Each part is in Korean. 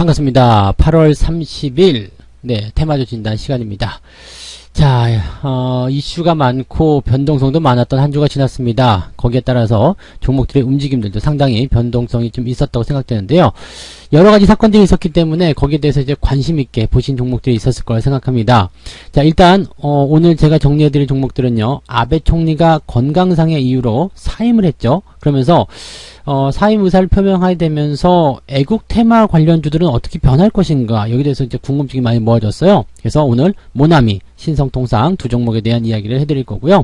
반갑습니다. 8월 30일 테마주 진단 시간입니다. 자, 이슈가 많고 변동성도 많았던 한 주가 지났습니다. 거기에 따라서 종목들의 움직임들도 상당히 변동성이 좀 있었다고 생각되는데요. 여러가지 사건들이 있었기 때문에 거기에 대해서 이제 관심 있게 보신 종목들이 있었을 거라 생각합니다. 자, 일단 오늘 제가 정리해드릴 종목들은요, 아베 총리가 건강상의 이유로 사임을 했죠. 그러면서 사임 의사를 표명하게 되면서 애국 테마 관련주들은 어떻게 변할 것인가, 여기에 대해서 이제 궁금증이 많이 모아졌어요. 그래서 오늘 모나미, 신성통상 두 종목에 대한 이야기를 해드릴 거고요.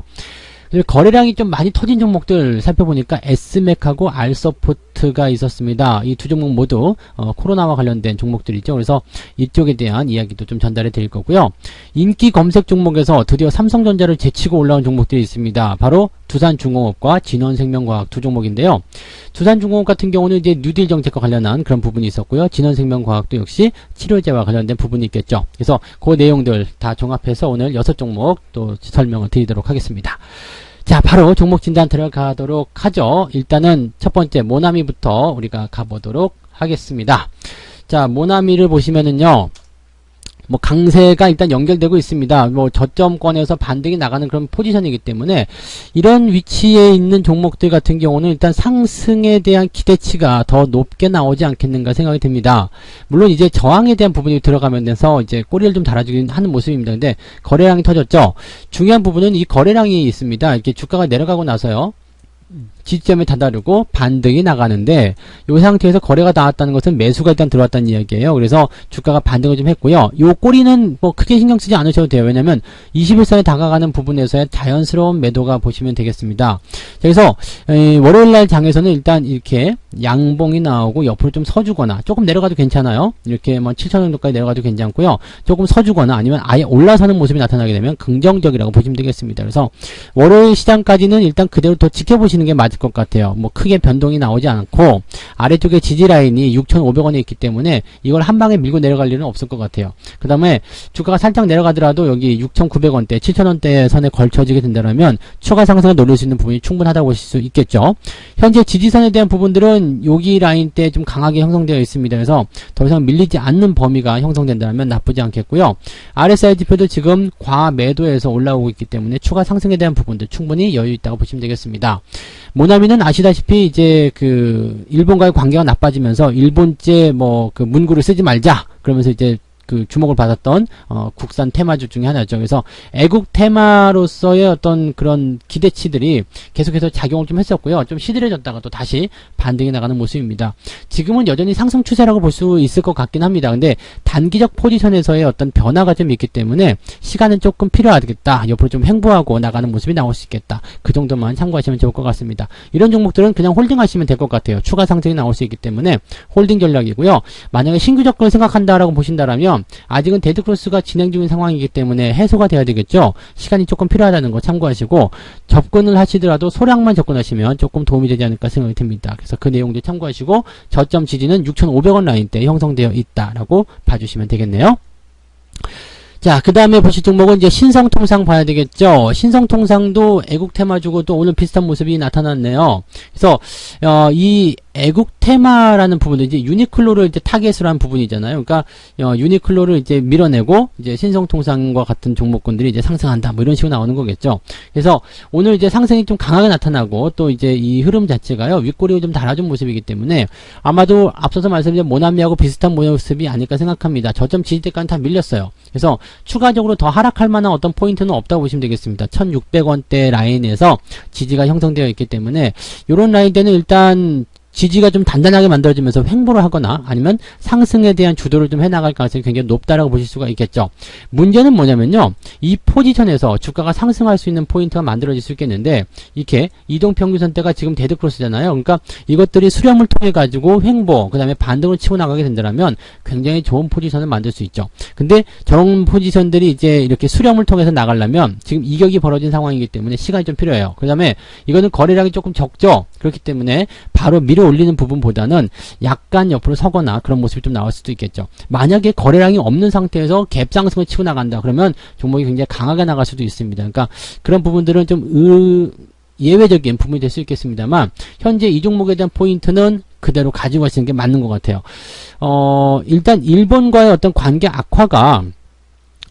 거래량이 좀 많이 터진 종목들 살펴보니까 S맥하고 알서포트가 있었습니다. 이 두 종목 모두 코로나와 관련된 종목들이죠. 그래서 이쪽에 대한 이야기도 좀 전달해 드릴 거고요. 인기 검색 종목에서 드디어 삼성전자를 제치고 올라온 종목들이 있습니다. 바로 두산중공업과 진원생명과학 두 종목인데요. 두산중공업 같은 경우는 이제 뉴딜 정책과 관련한 그런 부분이 있었고요. 진원생명과학도 역시 치료제와 관련된 부분이 있겠죠. 그래서 그 내용들 다 종합해서 오늘 6종목 또 설명을 드리도록 하겠습니다. 자, 바로 종목 진단 들어가도록 하죠. 일단은 첫 번째 모나미부터 우리가 가보도록 하겠습니다. 자, 모나미를 보시면은요, 뭐 강세가 일단 연결되고 있습니다. 뭐 저점권에서 반등이 나가는 그런 포지션이기 때문에 이런 위치에 있는 종목들 같은 경우는 일단 상승에 대한 기대치가 더 높게 나오지 않겠는가 생각이 듭니다. 물론 이제 저항에 대한 부분이 들어가면서 이제 꼬리를 좀 달아주긴 하는 모습입니다. 근데 거래량이 터졌죠. 중요한 부분은 이 거래량이 있습니다. 이렇게 주가가 내려가고 나서요, 지지점에 다다르고 반등이 나가는데 이 상태에서 거래가 나왔다는 것은 매수가 일단 들어왔다는 이야기예요. 그래서 주가가 반등을 좀 했고요. 이 꼬리는 뭐 크게 신경 쓰지 않으셔도 돼요. 왜냐면 21선에 다가가는 부분에서의 자연스러운 매도가 보시면 되겠습니다. 그래서 월요일날 장에서는 일단 이렇게 양봉이 나오고 옆으로 좀 서주거나, 조금 내려가도 괜찮아요. 이렇게 뭐 7천 정도까지 내려가도 괜찮고요. 조금 서주거나 아니면 아예 올라서는 모습이 나타나게 되면 긍정적이라고 보시면 되겠습니다. 그래서 월요일 시장까지는 일단 그대로 더 지켜보시는 게 맞을 것 같아요. 뭐 크게 변동이 나오지 않고 아래쪽에 지지라인이 6,500원에 있기 때문에 이걸 한 방에 밀고 내려갈 일은 없을 것 같아요. 그 다음에 주가가 살짝 내려가더라도 여기 6,900원대, 7,000원대 선에 걸쳐지게 된다면 추가 상승을 노릴 수 있는 부분이 충분하다고 보실 수 있겠죠. 현재 지지선에 대한 부분들은 여기 라인 때 좀 강하게 형성되어 있습니다. 그래서 더 이상 밀리지 않는 범위가 형성된다면 나쁘지 않겠고요. RSI 지표도 지금 과매도에서 올라오고 있기 때문에 추가 상승에 대한 부분들 충분히 여유 있다고 보시면 되겠습니다. 모나미는 아시다시피 이제 그 일본과의 관계가 나빠지면서 일본제 뭐 그 문구를 쓰지 말자 그러면서 이제 그 주목을 받았던 국산 테마주 중에 하나죠. 그래서 애국 테마로서의 어떤 그런 기대치들이 계속해서 작용을 좀 했었고요. 좀 시들해졌다가 또 다시 반등이 나가는 모습입니다. 지금은 여전히 상승 추세라고 볼 수 있을 것 같긴 합니다. 근데 단기적 포지션에서의 어떤 변화가 좀 있기 때문에 시간은 조금 필요하겠다. 옆으로 좀 횡보하고 나가는 모습이 나올 수 있겠다. 그 정도만 참고하시면 좋을 것 같습니다. 이런 종목들은 그냥 홀딩하시면 될 것 같아요. 추가 상승이 나올 수 있기 때문에 홀딩 전략이고요. 만약에 신규 접근을 생각한다라고 보신다라면 아직은 데드크로스가 진행 중인 상황이기 때문에 해소가 돼야 되겠죠. 시간이 조금 필요하다는 거 참고하시고, 접근을 하시더라도 소량만 접근하시면 조금 도움이 되지 않을까 생각이 듭니다. 그래서 그 내용도 참고하시고, 저점 지지는 6,500원 라인대에 형성되어 있다라고 봐주시면 되겠네요. 자, 그 다음에 보실 종목은 이제 신성통상 봐야 되겠죠. 신성통상도 애국 테마주고 또 오늘 비슷한 모습이 나타났네요. 그래서 이 애국 테마라는 부분도 이제 유니클로를 이제 타겟으로 한 부분이잖아요. 그러니까 유니클로를 이제 밀어내고 이제 신성통상과 같은 종목군들이 이제 상승한다, 뭐 이런 식으로 나오는 거겠죠. 그래서 오늘 이제 상승이 좀 강하게 나타나고 또 이제 이 흐름 자체가요, 윗꼬리를 좀 달아준 모습이기 때문에 아마도 앞서서 말씀드린 모나미하고 비슷한 모습이 아닐까 생각합니다. 저점 지지대까지 다 밀렸어요. 그래서 추가적으로 더 하락할 만한 어떤 포인트는 없다고 보시면 되겠습니다. 1600원대 라인에서 지지가 형성되어 있기 때문에 이런 라인대는 일단 지지가 좀 단단하게 만들어지면서 횡보를 하거나 아니면 상승에 대한 주도를 좀 해나갈 가능성이 굉장히 높다라고 보실 수가 있겠죠. 문제는 뭐냐면요, 이 포지션에서 주가가 상승할 수 있는 포인트가 만들어질 수 있겠는데, 이렇게 이동평균선대가 지금 데드크로스잖아요. 그러니까 이것들이 수렴을 통해 가지고 횡보, 그 다음에 반등을 치고 나가게 된다면 굉장히 좋은 포지션을 만들 수 있죠. 근데 저런 포지션들이 이제 이렇게 수렴을 통해서 나가려면 지금 이격이 벌어진 상황이기 때문에 시간이 좀 필요해요. 그 다음에 이거는 거래량이 조금 적죠. 그렇기 때문에 바로 밀어 올리는 부분보다는 약간 옆으로 서거나 그런 모습이 좀 나올 수도 있겠죠. 만약에 거래량이 없는 상태에서 갭 상승을 치고 나간다 그러면 종목이 굉장히 강하게 나갈 수도 있습니다. 그러니까 그런 부분들은 좀 예외적인 부분이 될 수 있겠습니다만, 현재 이 종목에 대한 포인트는 그대로 가지고 가시는 게 맞는 것 같아요. 일단 일본과의 어떤 관계 악화가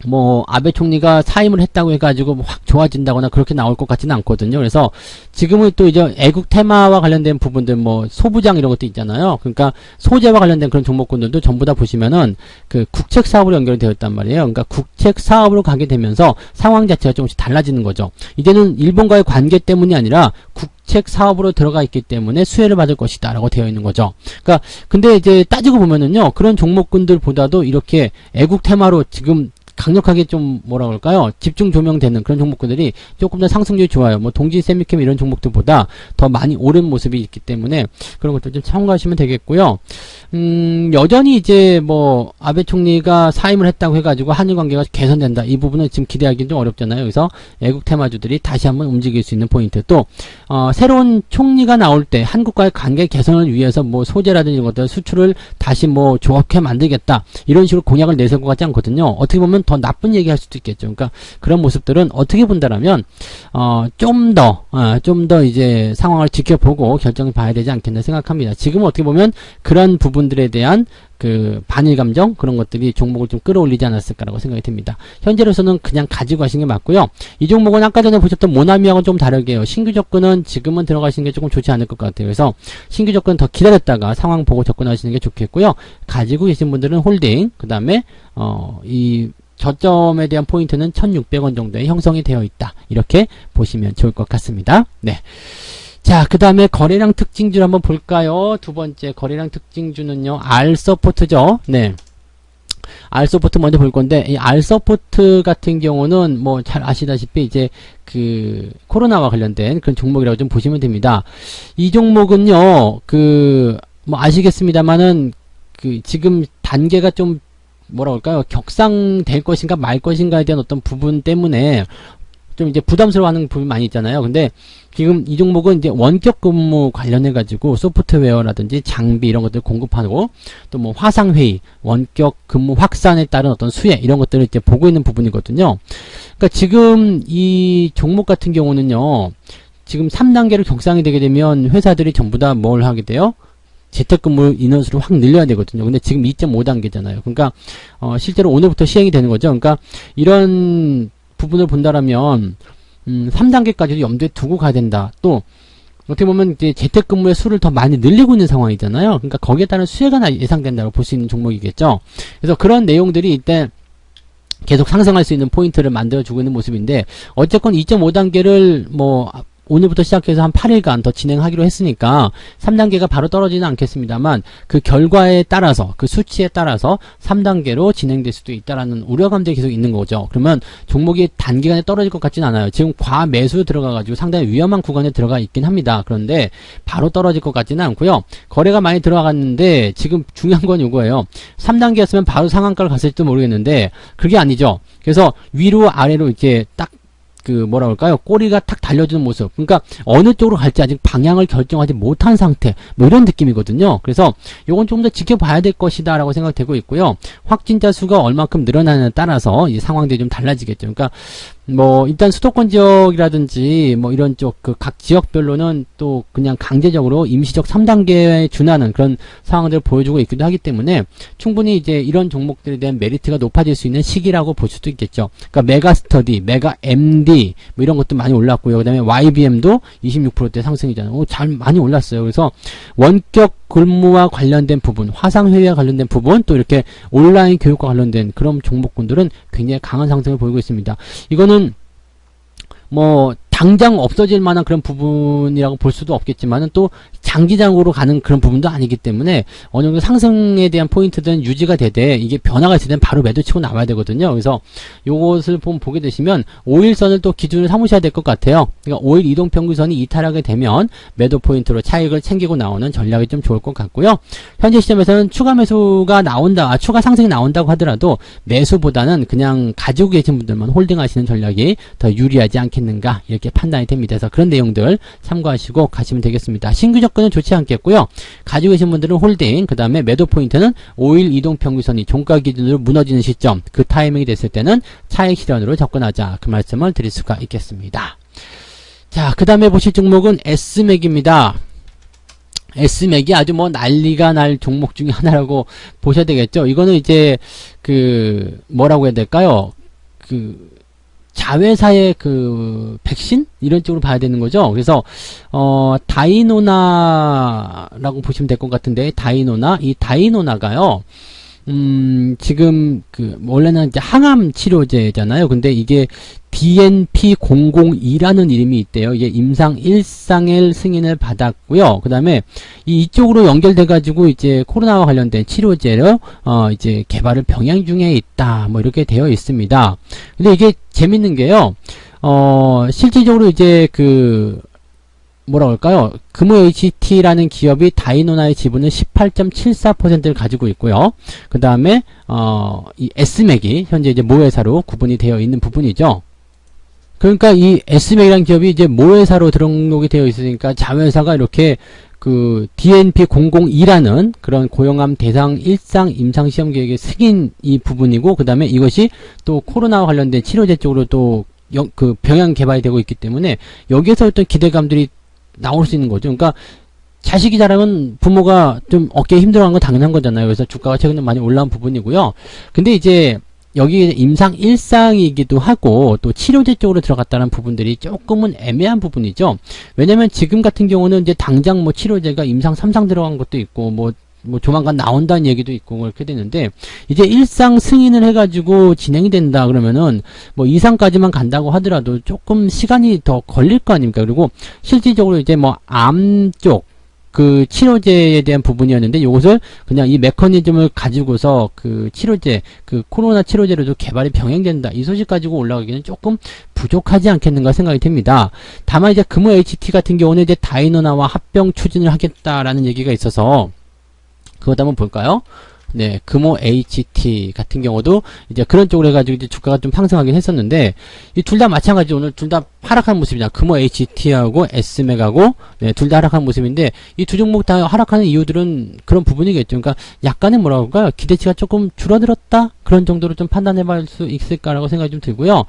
뭐 아베 총리가 사임을 했다고 해가지고 확 좋아진다거나 그렇게 나올 것 같지는 않거든요. 그래서 지금은 또 이제 애국 테마와 관련된 부분들 뭐 소부장 이런 것도 있잖아요. 그러니까 소재와 관련된 그런 종목군들도 전부 다 보시면은 그 국책 사업으로 연결이 되어 있단 말이에요. 그러니까 국책 사업으로 가게 되면서 상황 자체가 조금씩 달라지는 거죠. 이제는 일본과의 관계 때문이 아니라 국책 사업으로 들어가 있기 때문에 수혜를 받을 것이다 라고 되어 있는 거죠. 그러니까 근데 이제 따지고 보면은요, 그런 종목군들보다도 이렇게 애국 테마로 지금 강력하게 좀 뭐라 그럴까요? 집중 조명되는 그런 종목들이 조금 더 상승률이 좋아요. 뭐 동진 세미캠 이런 종목들보다 더 많이 오른 모습이 있기 때문에 그런 것들 좀 참고하시면 되겠고요. 여전히 이제 뭐 아베 총리가 사임을 했다고 해가지고 한일 관계가 개선된다. 이 부분은 지금 기대하기는 좀 어렵잖아요. 그래서 애국 테마주들이 다시 한번 움직일 수 있는 포인트. 또 새로운 총리가 나올 때 한국과의 관계 개선을 위해서 뭐 소재라든지 이런 것들 수출을 다시 뭐 좋게 만들겠다. 이런 식으로 공약을 내세울 것 같지 않거든요. 어떻게 보면 더 나쁜 얘기 할 수도 있겠죠. 그러니까 그런 모습들은 어떻게 본다라면 좀 더 이제 상황을 지켜보고 결정을 봐야 되지 않겠나 생각합니다. 지금은 어떻게 보면 그런 부분들에 대한 그 반일 감정 그런 것들이 종목을 좀 끌어올리지 않았을까라고 생각이 듭니다. 현재로서는 그냥 가지고 가시는 게 맞고요. 이 종목은 아까 전에 보셨던 모나미하고는 좀 다르게요. 신규 접근은 지금은 들어가시는 게 조금 좋지 않을 것 같아요. 그래서 신규 접근 더 기다렸다가 상황 보고 접근하시는 게 좋겠고요. 가지고 계신 분들은 홀딩, 그 다음에 이 저점에 대한 포인트는 1,600원 정도에 형성이 되어 있다. 이렇게 보시면 좋을 것 같습니다. 네. 자, 그 다음에 거래량 특징주를 한번 볼까요? 두 번째 거래량 특징주는요, R서포트죠. 네. R서포트 먼저 볼 건데, 이 R서포트 같은 경우는 뭐 잘 아시다시피 이제 그 코로나와 관련된 그런 종목이라고 좀 보시면 됩니다. 이 종목은요, 뭐 아시겠습니다만은 지금 단계가 좀 뭐라 그럴까요? 격상될 것인가 말 것인가에 대한 어떤 부분 때문에 좀 이제 부담스러워하는 부분이 많이 있잖아요. 근데 지금 이 종목은 이제 원격 근무 관련해 가지고 소프트웨어라든지 장비 이런 것들 공급하고 또 뭐 화상회의, 원격 근무 확산에 따른 어떤 수혜 이런 것들을 이제 보고 있는 부분이거든요. 그러니까 지금 이 종목 같은 경우는요, 지금 3단계로 격상이 되게 되면 회사들이 전부 다 뭘 하게 돼요? 재택근무 인원수를 확 늘려야 되거든요. 근데 지금 2.5단계잖아요. 그러니까 실제로 오늘부터 시행이 되는 거죠. 그러니까 이런 부분을 본다라면 3단계까지도 염두에 두고 가야 된다. 또 어떻게 보면 이제 재택근무의 수를 더 많이 늘리고 있는 상황이잖아요. 그러니까 거기에 따른 수혜가 예상된다고 볼 수 있는 종목이겠죠. 그래서 그런 내용들이 일단 계속 상승할 수 있는 포인트를 만들어주고 있는 모습인데, 어쨌건 2.5단계를 뭐 오늘부터 시작해서 한 8일간 더 진행하기로 했으니까 3단계가 바로 떨어지는 않겠습니다만 그 결과에 따라서 그 수치에 따라서 3단계로 진행될 수도 있다라는 우려감들이 계속 있는 거죠. 그러면 종목이 단기간에 떨어질 것 같지는 않아요. 지금 과매수 들어가가지고 상당히 위험한 구간에 들어가 있긴 합니다. 그런데 바로 떨어질 것 같지는 않고요. 거래가 많이 들어갔는데 지금 중요한 건 이거예요. 3단계였으면 바로 상한가를 갔을지도 모르겠는데 그게 아니죠. 그래서 위로 아래로 이렇게 딱 뭐라 그럴까요? 꼬리가 탁 달려주는 모습. 그러니까 어느 쪽으로 갈지 아직 방향을 결정하지 못한 상태. 뭐 이런 느낌이거든요. 그래서 요건 좀 더 지켜봐야 될 것이다 라고 생각되고 있고요. 확진자 수가 얼마큼 늘어나느냐에 따라서 이 상황들이 좀 달라지겠죠. 그러니까 뭐 일단 수도권 지역이라든지 뭐 이런 쪽 각 지역별로는 또 그냥 강제적으로 임시적 3단계에 준하는 그런 상황들을 보여주고 있기도 하기 때문에 충분히 이제 이런 종목들에 대한 메리트가 높아질 수 있는 시기라고 볼 수도 있겠죠. 그러니까 메가스터디, 메가MD 뭐 이런 것도 많이 올랐고요. 그 다음에 YBM도 26%대 상승이잖아요. 잘 많이 올랐어요. 그래서 원격 근무와 관련된 부분, 화상회의와 관련된 부분, 또 이렇게 온라인 교육과 관련된 그런 종목군들은 굉장히 강한 상승을 보이고 있습니다. 이거는 뭐 당장 없어질 만한 그런 부분이라고 볼 수도 없겠지만은 또 장기적으로 가는 그런 부분도 아니기 때문에 어느 정도 상승에 대한 포인트들은 유지가 되되 이게 변화가 있을 때는 바로 매도 치고 나와야 되거든요. 그래서 요것을 보게 되시면 5일선을 또 기준을 삼으셔야 될 것 같아요. 그러니까 5일 이동평균선이 이탈하게 되면 매도 포인트로 차익을 챙기고 나오는 전략이 좀 좋을 것 같고요. 현재 시점에서는 추가 매수가 추가 상승이 나온다고 하더라도 매수보다는 그냥 가지고 계신 분들만 홀딩하시는 전략이 더 유리하지 않겠는가 이렇게 판단이 됩니다. 그래서 그런 내용들 참고하시고 가시면 되겠습니다. 신규 접근은 좋지 않겠고요. 가지고 계신 분들은 홀딩, 그 다음에 매도 포인트는 5일 이동평균선이 종가 기준으로 무너지는 시점, 그 타이밍이 됐을 때는 차익 실현으로 접근하자, 그 말씀을 드릴 수가 있겠습니다. 자, 그 다음에 보실 종목은 S맥입니다. S맥이 아주 뭐 난리가 날 종목 중에 하나라고 보셔야 되겠죠. 이거는 이제 뭐라고 해야 될까요? 자회사의 백신? 이런 쪽으로 봐야 되는 거죠. 그래서, 다이노나라고 보시면 될 것 같은데, 이 다이노나가요, 지금, 원래는 이제 항암 치료제잖아요. 근데 이게 DNP002라는 이름이 있대요. 이게 임상 1상의 승인을 받았고요. 그 다음에 이쪽으로 연결돼가지고 이제 코로나와 관련된 치료제를, 이제 개발을 병행 중에 있다. 뭐 이렇게 되어 있습니다. 근데 이게 재밌는 게요. 실질적으로 이제 뭐라고 할까요? 금호 HT라는 기업이 다이노나의 지분은 18.74%를 가지고 있고요. 그 다음에, 이 S맥이 현재 이제 모회사로 구분이 되어 있는 부분이죠. 그러니까 이 S맥이라는 기업이 이제 모회사로 등록이 되어 있으니까 자회사가 이렇게 DNP002라는 그런 고용암 대상 1상 임상시험 계획의 승인 이 부분이고, 그 다음에 이것이 또 코로나와 관련된 치료제 쪽으로 또 병행 개발이 되고 있기 때문에 여기에서 어떤 기대감들이 나올 수 있는 거죠. 그러니까 자식이 자라면 부모가 좀 어깨에 힘들어하는 건 당연한 거잖아요. 그래서 주가가 최근에 많이 올라온 부분이고요. 근데 이제 여기 임상 1상이기도 하고 또 치료제 쪽으로 들어갔다는 부분들이 조금은 애매한 부분이죠. 왜냐면 지금 같은 경우는 이제 당장 뭐 치료제가 임상 3상 들어간 것도 있고 뭐 조만간 나온다는 얘기도 있고 그렇게 되는데, 이제 1상 승인을 해가지고 진행이 된다 그러면은 뭐 2상까지만 간다고 하더라도 조금 시간이 더 걸릴 거 아닙니까? 그리고 실질적으로 이제 뭐 암 쪽 치료제에 대한 부분이었는데, 요것을 그냥 이 메커니즘을 가지고서 치료제, 코로나 치료제로도 개발이 병행된다. 이 소식 가지고 올라가기는 조금 부족하지 않겠는가 생각이 듭니다. 다만 이제 금호 HT 같은 경우는 이제 다이노나와 합병 추진을 하겠다라는 얘기가 있어서, 그것도 한번 볼까요? 네, 금호 HT 같은 경우도 이제 그런 쪽으로 해가지고 이제 주가가 좀 상승하긴 했었는데, 이 둘 다 마찬가지 오늘 둘 다 하락한 모습이냐. 금호 HT하고 S맥하고, 네, 둘 다 하락한 모습인데, 이 두 종목 다 하락하는 이유들은 그런 부분이겠죠. 그러니까 약간의 뭐라고 할까요? 기대치가 조금 줄어들었다? 그런 정도로 좀 판단해 볼 수 있을까라고 생각이 좀 들고요.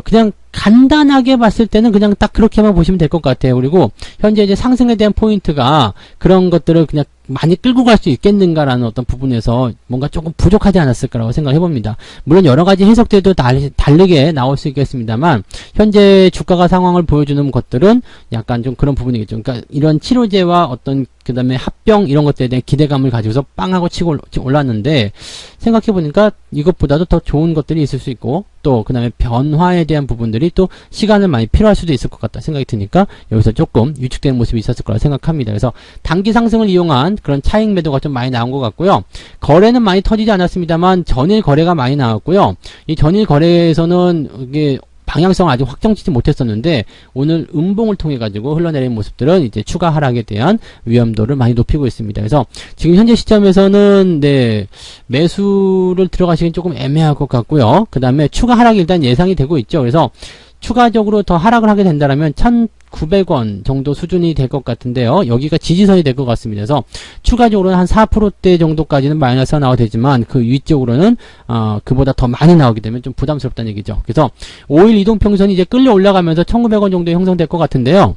그냥 간단하게 봤을 때는 그냥 딱 그렇게만 보시면 될 것 같아요. 그리고 현재 이제 상승에 대한 포인트가 그런 것들을 그냥 많이 끌고 갈 수 있겠는가라는 어떤 부분에서 뭔가 조금 부족하지 않았을까라고 생각해 봅니다. 물론 여러 가지 해석들도 다르게 나올 수 있겠습니다만, 현재 주가가 상황을 보여주는 것들은 약간 좀 그런 부분이겠죠. 그러니까 이런 치료제와 어떤 그 다음에 합병 이런 것들에 대한 기대감을 가지고서 빵 하고 치고 올랐는데, 생각해보니까 이것보다도 더 좋은 것들이 있을 수 있고, 또 그 다음에 변화에 대한 부분들이 또 시간을 많이 필요할 수도 있을 것 같다 생각이 드니까 여기서 조금 위축되는 모습이 있었을 거라 생각합니다. 그래서 단기 상승을 이용한 그런 차익 매도가 좀 많이 나온 것 같고요. 거래는 많이 터지지 않았습니다만 전일 거래가 많이 나왔고요. 이 전일 거래에서는 이게 방향성을 아직 확정짓지 못했었는데, 오늘 음봉을 통해 가지고 흘러내린 모습들은 이제 추가 하락에 대한 위험도를 많이 높이고 있습니다. 그래서 지금 현재 시점에서는 네, 매수를 들어가시긴 조금 애매할 것 같고요. 그 다음에 추가 하락이 일단 예상이 되고 있죠. 그래서 추가적으로 더 하락을 하게 된다면 1,900원 정도 수준이 될 것 같은데요. 여기가 지지선이 될 것 같습니다. 그래서 추가적으로는 한 4%대 정도까지는 마이너스가 나와도 되지만 그 위쪽으로는 그보다 더 많이 나오게 되면 좀 부담스럽다는 얘기죠. 그래서 5일 이동평선이 이제 끌려 올라가면서 1,900원 정도 형성될 것 같은데요.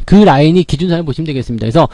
그 라인이 기준선을 보시면 되겠습니다. 그래서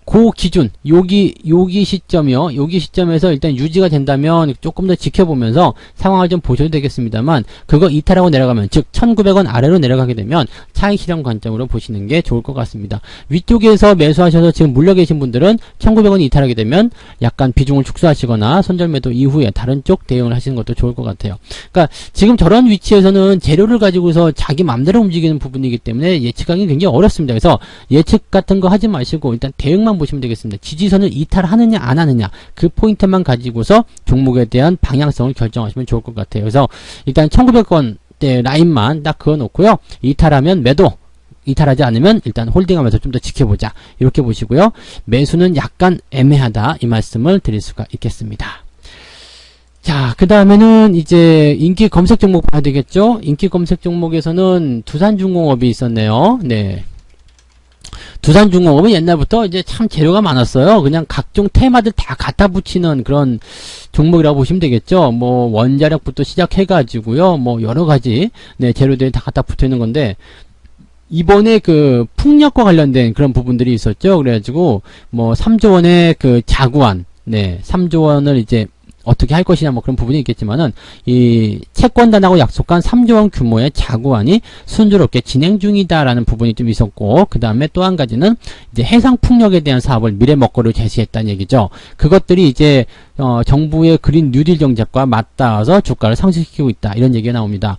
그 기준 여기 시점이요. 여기 시점에서 일단 유지가 된다면 조금 더 지켜보면서 상황을 좀 보셔도 되겠습니다만, 그거 이탈하고 내려가면, 즉 1,900원 아래로 내려가게 되면 차익 실현 관점으로 보시는 게 좋을 것 같습니다. 위쪽에서 매수하셔서 지금 물려 계신 분들은 1,900원이 이탈하게 되면 약간 비중을 축소하시거나 손절 매도 이후에 다른 쪽 대응을 하시는 것도 좋을 것 같아요. 그러니까 지금 저런 위치에서는 재료를 가지고서 자기 맘대로 움직이는 부분이기 때문에 예측하기 굉장히 어렵습니다. 그래서 예측 같은 거 하지 마시고 일단 대응만 보시면 되겠습니다. 지지선을 이탈하느냐 안 하느냐, 그 포인트만 가지고서 종목에 대한 방향성을 결정하시면 좋을 것 같아요. 그래서 일단 1,900원대 라인만 딱 그어놓고요. 이탈하면 매도, 이탈하지 않으면 일단 홀딩하면서 좀 더 지켜보자, 이렇게 보시고요. 매수는 약간 애매하다, 이 말씀을 드릴 수가 있겠습니다. 자, 그 다음에는 이제 인기 검색 종목 봐야 되겠죠? 인기 검색 종목에서는 두산중공업이 있었네요. 네. 두산중공업은 옛날부터 이제 참 재료가 많았어요. 그냥 각종 테마들 다 갖다 붙이는 그런 종목이라고 보시면 되겠죠. 뭐 원자력부터 시작해가지고요. 뭐 여러 가지, 네, 재료들이 다 갖다 붙어 있는 건데, 이번에 그 풍력과 관련된 그런 부분들이 있었죠. 그래가지고 뭐 3조 원의 그 자구안, 네, 3조 원을 이제 어떻게 할 것이냐 뭐 그런 부분이 있겠지만은 이 채권단하고 약속한 3조 원 규모의 자구안이 순조롭게 진행 중이다라는 부분이 좀 있었고, 그 다음에 또 한 가지는 이제 해상 풍력에 대한 사업을 미래 먹거리로 제시했다는 얘기죠. 그것들이 이제 정부의 그린 뉴딜 정책과 맞닿아서 주가를 상승시키고 있다, 이런 얘기가 나옵니다.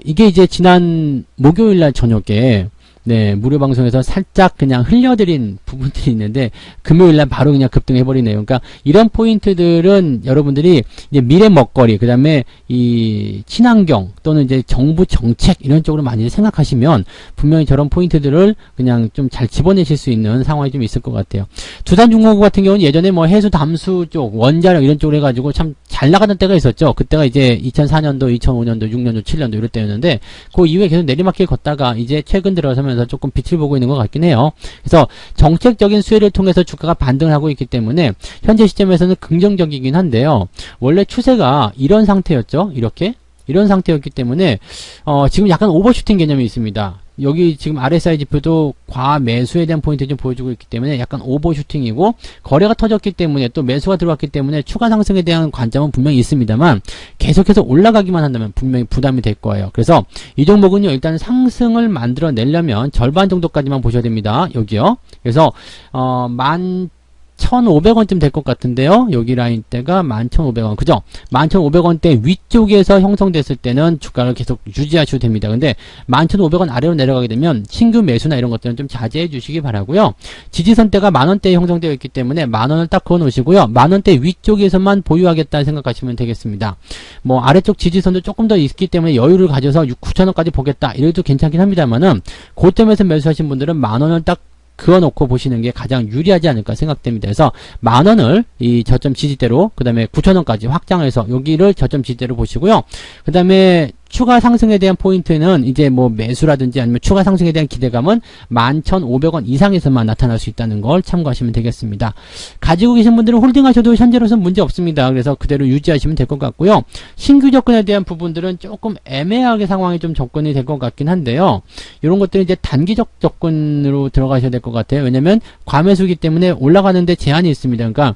이게 이제 지난 목요일날 저녁에 네, 무료 방송에서 살짝 그냥 흘려드린 부분들이 있는데 금요일날 바로 그냥 급등해버리네요. 그러니까 이런 포인트들은 여러분들이 이제 미래 먹거리, 그 다음에 이 친환경 또는 이제 정부 정책 이런 쪽으로 많이 생각하시면 분명히 저런 포인트들을 그냥 좀 잘 집어내실 수 있는 상황이 좀 있을 것 같아요. 두산중공업 같은 경우는 예전에 뭐 해수 담수 쪽, 원자력 이런 쪽으로 해가지고 참 잘 나가는 때가 있었죠. 그때가 이제 2004년도, 2005년도, 6년도, 7년도 이럴 때였는데 그 이후에 계속 내리막길 걷다가 이제 최근 들어서면서 조금 빛을 보고 있는 것 같긴 해요. 그래서 정책적인 수혜를 통해서 주가가 반등을 하고 있기 때문에 현재 시점에서는 긍정적이긴 한데요. 원래 추세가 이런 상태였죠. 이런 상태였기 때문에 지금 약간 오버슈팅 개념이 있습니다. 여기 지금 RSI 지표도 과매수에 대한 포인트 좀 보여주고 있기 때문에 약간 오버슈팅이고, 거래가 터졌기 때문에 또 매수가 들어왔기 때문에 추가 상승에 대한 관점은 분명히 있습니다만 계속해서 올라가기만 한다면 분명히 부담이 될 거예요. 그래서 이 종목은요, 일단 상승을 만들어 내려면 절반 정도까지만 보셔야 됩니다. 여기요. 그래서 11,500원쯤 될 것 같은데요. 여기 라인대가 11,500원. 그죠? 11,500원대 위쪽에서 형성됐을 때는 주가를 계속 유지하셔도 됩니다. 근데 11,500원 아래로 내려가게 되면 신규 매수나 이런 것들은 좀 자제해 주시기 바라고요. 지지선대가 만원대에 형성되어 있기 때문에 만원을 딱 그어 놓으시고요. 만원대 위쪽에서만 보유하겠다 생각하시면 되겠습니다. 뭐 아래쪽 지지선도 조금 더 있기 때문에 여유를 가져서 9,000원까지 보겠다, 이래도 괜찮긴 합니다만은 고점에서 매수하신 분들은 만원을 딱 그어놓고 보시는 게 가장 유리하지 않을까 생각됩니다. 그래서 만원을 이 저점 지지대로, 그 다음에 9,000원까지 확장해서 여기를 저점 지지대로 보시고요. 그 다음에 추가 상승에 대한 포인트는 이제 뭐 매수라든지 아니면 추가 상승에 대한 기대감은 11,500원 이상에서만 나타날 수 있다는 걸 참고하시면 되겠습니다. 가지고 계신 분들은 홀딩하셔도 현재로서는 문제 없습니다. 그래서 그대로 유지하시면 될 것 같고요. 신규 접근에 대한 부분들은 조금 애매하게 상황이 좀 접근이 될 것 같긴 한데요. 이런 것들은 이제 단기적 접근으로 들어가셔야 될 것 같아요. 왜냐면 과매수기 때문에 올라가는데 제한이 있습니다. 그러니까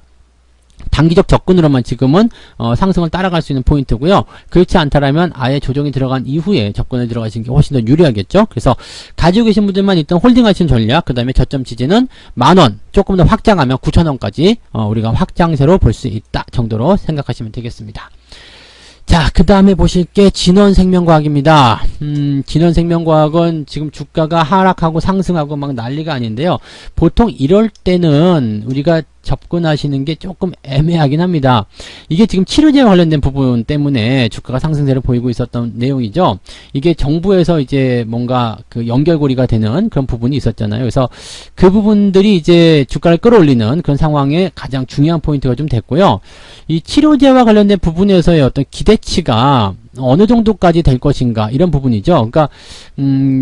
단기적 접근으로만 지금은 상승을 따라갈 수 있는 포인트고요. 그렇지 않다라면 아예 조정이 들어간 이후에 접근을 들어가시는 게 훨씬 더 유리하겠죠. 그래서 가지고 계신 분들만 일단 홀딩하시는 전략, 그 다음에 저점 지지는 만원, 조금 더 확장하면 9,000원까지 우리가 확장세로 볼 수 있다 정도로 생각하시면 되겠습니다. 자, 그 다음에 보실 게 진원생명과학입니다. 진원생명과학은 지금 주가가 하락하고 상승하고 막 난리가 아닌데요. 보통 이럴 때는 우리가 접근하시는 게 조금 애매하긴 합니다. 이게 지금 치료제와 관련된 부분 때문에 주가가 상승세를 보이고 있었던 내용이죠. 이게 정부에서 이제 뭔가 그 연결고리가 되는 그런 부분이 있었잖아요. 그래서 그 부분들이 이제 주가를 끌어올리는 그런 상황에 가장 중요한 포인트가 좀 됐고요. 이 치료제와 관련된 부분에서의 어떤 기대치가 어느 정도까지 될 것인가, 이런 부분이죠. 그러니까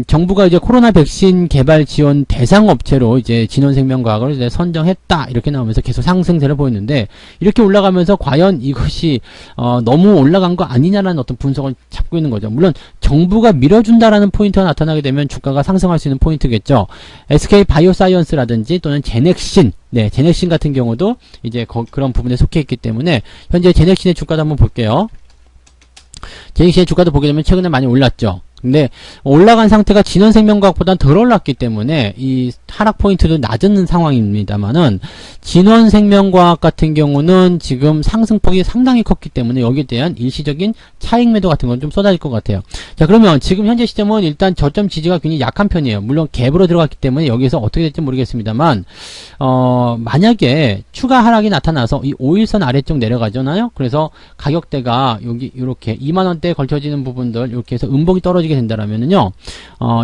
정부가 이제 코로나 백신 개발 지원 대상 업체로 이제 진원생명과학을 이제 선정했다, 이렇게 나오면서 계속 상승세를 보였는데, 이렇게 올라가면서 과연 이것이 너무 올라간 거 아니냐라는 어떤 분석을 잡고 있는 거죠. 물론 정부가 밀어준다라는 포인트가 나타나게 되면 주가가 상승할 수 있는 포인트겠죠. SK 바이오사이언스라든지 또는 제넥신, 네, 제넥신 같은 경우도 이제 그런 부분에 속해 있기 때문에 현재 제넥신의 주가도 한번 볼게요. 제넥신의 주가도 보게 되면 최근에 많이 올랐죠. 근데 올라간 상태가 진원생명과학보다는 덜 올랐기 때문에 이 하락 포인트도 낮은 상황입니다만은, 진원생명과학 같은 경우는 지금 상승폭이 상당히 컸기 때문에 여기에 대한 일시적인 차익 매도 같은 건 좀 쏟아질 것 같아요. 자, 그러면 지금 현재 시점은 일단 저점 지지가 굉장히 약한 편이에요. 물론 갭으로 들어갔기 때문에 여기서 어떻게 될지 모르겠습니다만, 만약에 추가 하락이 나타나서 이 5일선 아래쪽 내려가잖아요. 그래서 가격대가 여기 이렇게 2만원대에 걸쳐지는 부분들 이렇게 해서 음봉이 떨어지게 된다라면은요,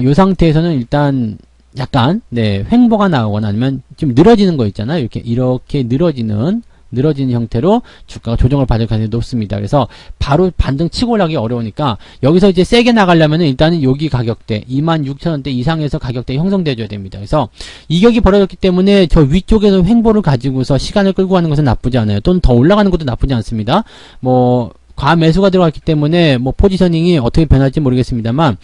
요 상태에서는 일단 약간, 네, 횡보가 나오거나 아니면 좀 늘어지는 거 있잖아요. 이렇게 늘어지는 형태로 주가가 조정을 받을 가능성이 높습니다. 그래서 바로 반등 치고 올라가기 어려우니까 여기서 이제 세게 나가려면은 일단은 여기 가격대 26,000원대 이상에서 가격대 형성돼줘야 됩니다. 그래서 이격이 벌어졌기 때문에 저 위쪽에서 횡보를 가지고서 시간을 끌고 가는 것은 나쁘지 않아요. 또는 더 올라가는 것도 나쁘지 않습니다. 뭐 과매수가 들어갔기 때문에 뭐 포지셔닝이 어떻게 변할지 모르겠습니다만,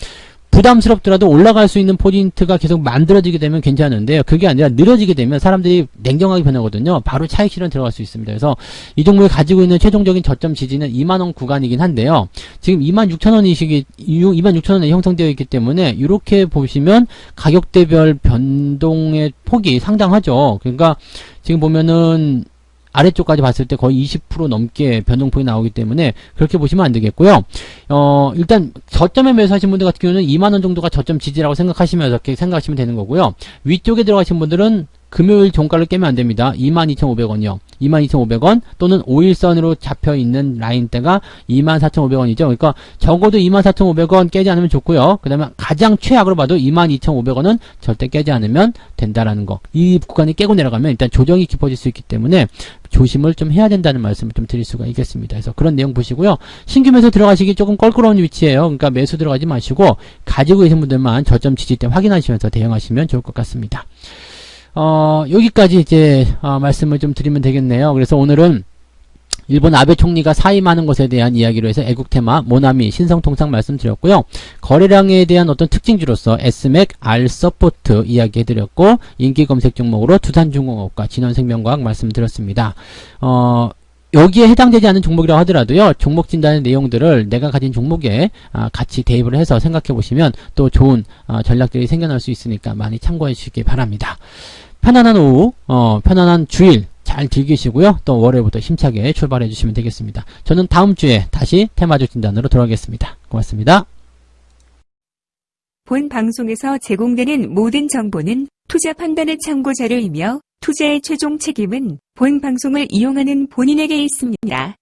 부담스럽더라도 올라갈 수 있는 포인트가 계속 만들어지게 되면 괜찮은데요. 그게 아니라 늘어지게 되면 사람들이 냉정하게 변하거든요. 바로 차익 실현 들어갈 수 있습니다. 그래서 이 종목이 가지고 있는 최종적인 저점 지지는 2만원 구간이긴 한데요. 지금 26,000원에 형성되어 있기 때문에 이렇게 보시면 가격대별 변동의 폭이 상당하죠. 그러니까 지금 보면은 아래쪽까지 봤을 때 거의 20% 넘게 변동폭이 나오기 때문에 그렇게 보시면 안 되겠고요. 일단 저점에 매수하신 분들 같은 경우는 2만원 정도가 저점 지지라고 생각하시면서 이렇게 생각하시면 되는 거고요. 위쪽에 들어가신 분들은 금요일 종가를 깨면 안 됩니다. 22,500원이요. 22,500원 또는 5일선으로 잡혀있는 라인대가 24,500원이죠. 그러니까 적어도 24,500원 깨지 않으면 좋고요. 그 다음에 가장 최악으로 봐도 22,500원은 절대 깨지 않으면 된다라는 거. 이 구간이 깨고 내려가면 일단 조정이 깊어질 수 있기 때문에 조심을 좀 해야 된다는 말씀을 좀 드릴 수가 있겠습니다. 그래서 그런 내용 보시고요. 신규 매수 들어가시기 조금 껄끄러운 위치예요. 그러니까 매수 들어가지 마시고 가지고 계신 분들만 저점 지지대 확인하시면서 대응하시면 좋을 것 같습니다. 여기까지 이제 말씀을 좀 드리면 되겠네요. 그래서 오늘은 일본 아베 총리가 사임하는 것에 대한 이야기로 해서 애국테마, 모나미, 신성통상 말씀드렸고요. 거래량에 대한 어떤 특징주로서 S맥, R서포트 이야기해드렸고 인기 검색 종목으로 두산중공업과 진원생명과학 말씀드렸습니다. 여기에 해당되지 않는 종목이라고 하더라도요. 종목 진단의 내용들을 내가 가진 종목에 같이 대입을 해서 생각해 보시면 또 좋은 전략들이 생겨날 수 있으니까 많이 참고해 주시기 바랍니다. 편안한 오후, 편안한 주일 잘 즐기시고요. 또 월요일부터 힘차게 출발해 주시면 되겠습니다. 저는 다음 주에 다시 테마주 진단으로 돌아오겠습니다. 고맙습니다. 본 방송에서 제공되는 모든 정보는 투자 판단의 참고 자료이며 투자의 최종 책임은 본 방송을 이용하는 본인에게 있습니다.